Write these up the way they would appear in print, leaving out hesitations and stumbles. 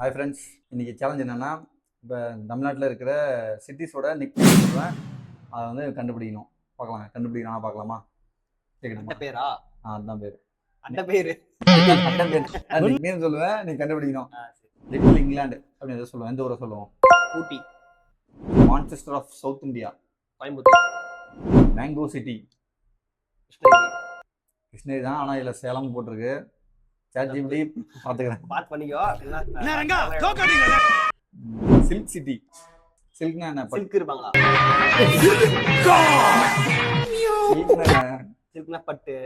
Hi friends, இன்றைக்கி challenge என்னென்னா, இப்போ தமிழ்நாட்டில் இருக்கிற சிட்டிஸோட நிக்நேம் சொல்லுவேன். அதை வந்து கண்டுபிடிக்கணும். பார்க்கலாம், கண்டுபிடிக்கணும் பார்க்கலாமா? அட்ட கேட்கணுமா? பேரா? அதுதான் பேர். அட்ட பேரு. அட்ட பேர். நிக்நேம் சொல்லுவேன், நீ கண்டுபிடிக்கணும். சரி. லிட்டில் இங்கிலாந்து அப்படின்னு எதை சொல்லுவோம்? எந்த ஊரை சொல்லுவோம்? Ooty. Manchester of South India. Coimbatore. Mango city. Krishnagiri. Krishnagiri தான், ஆனால் இதில் சேலம் போட்டிருக்கு. சாட்ஜிபிடி பார்த்துக்கிறேன். பாத்து பண்ணிக்கோ. Silk city. சில்க்னா என்ன? சில்க் இருப்பாங்களா? சில்க்னா என்ன? சில்க்னா பட்டு.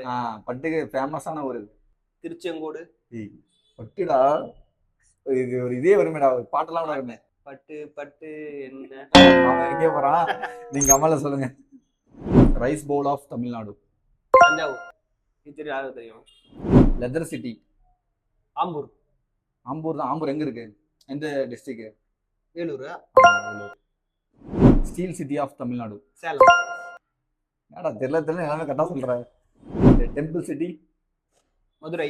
பட்டுக்கு ஃபேமஸான ஒரு திருச்செங்கோடு. பட்டுடா, இது ஒரு இதே வருமேடா, ஒரு பாட்டெல்லாம் வருமே. பட்டு பட்டு என்ன? அவன் எங்கே போறான்? நீங்க அம்மால சொல்லுங்க. Rice bowl of Tamil Nadu. Thanjavur. இது யாருக்கு தெரியும்? Leather city. ஆம்பூர். ஆம்பூர் தான். ஆம்பூர் எங்க இருக்கு? எந்த district? Vellore. Steel city of Tamil Nadu. Salem. ஏடா தெரியல எல்லாமே கரெக்டா சொல்ற. Temple city. Madurai.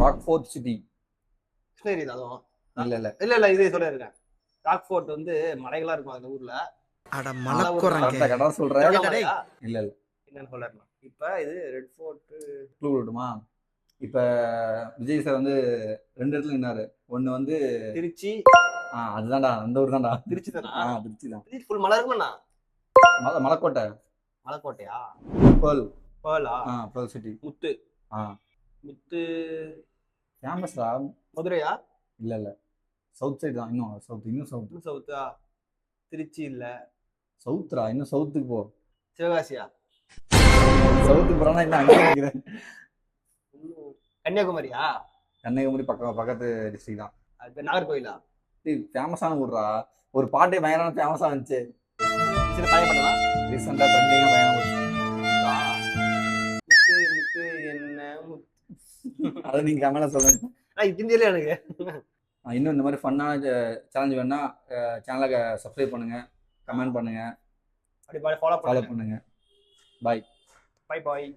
Rockfort city. Krishnagiri தான் அதுவும். இல்ல இல்ல இல்ல இல்ல இதே சொல்ல இருக்கேன். ராக்ஃபோர்ட் வந்து மலைகளா இருக்கும் அந்த ஊர்ல. அட மலக்குறங்க. கரெக்டா சொல்ற. இல்ல இல்ல என்னன்னு சொல்லறேன். இப்ப இது ரெட் ஃபோர்ட். க்ளூ விடுமா? இப்ப விஜய் சார் வந்து 2 இடத்துல நின்னாரு. ஒன்னு வந்து திருச்சி. அதுதான்டா, அந்த ஊர் தான்டா. திருச்சி தானா? திருச்சி தான். திருச்சி ஃபுல் மலை இருக்குமா? மலைக்கோட்டை. மலைக்கோட்டையா? பேர்ல். பேர்லா? Pearl city. முத்து. முத்து ஃபேமஸ்டா. மதுரையா? இல்ல இல்ல சவுத் சைடு தான். இன்னும் சவுத். சவுத்தா? திருச்சி இல்ல. சவுத்ரா, இன்னும் சவுத்துக்கு போ. சிவகாசியா? சவுத்துக்கு போறானா? இன்னும் அங்கே நினைக்கிறேன். கன்னியாகுமரியா? கன்னியாகுமரி பக்கத்து டிஸ்ட்ரிக்ட் தான். அது நாகர்கோயிலா? ஃபேமஸான ஊர்ரா. ஒரு பாட்டே பயங்கரமான ஃபேமஸா இருந்துச்சு. சில பயப்படலாம். ரீசெண்டா ட்ரெண்டிங்கா பயங்கரமா போச்சு. முத்து முத்து என்ன முத்து? அதை நீங்க கமெண்ட்ல சொல்லுங்க. ஹிந்தியில எனக்கு. இன்னும் இந்த மாதிரி ஃபன்னான சேலஞ்ச் வேணா சேனலை சப்ஸ்கிரைப் பண்ணுங்க, கமெண்ட் பண்ணுங்க, அப்படி ஃபாலோ பண்ணுங்க. பாய் பாய்.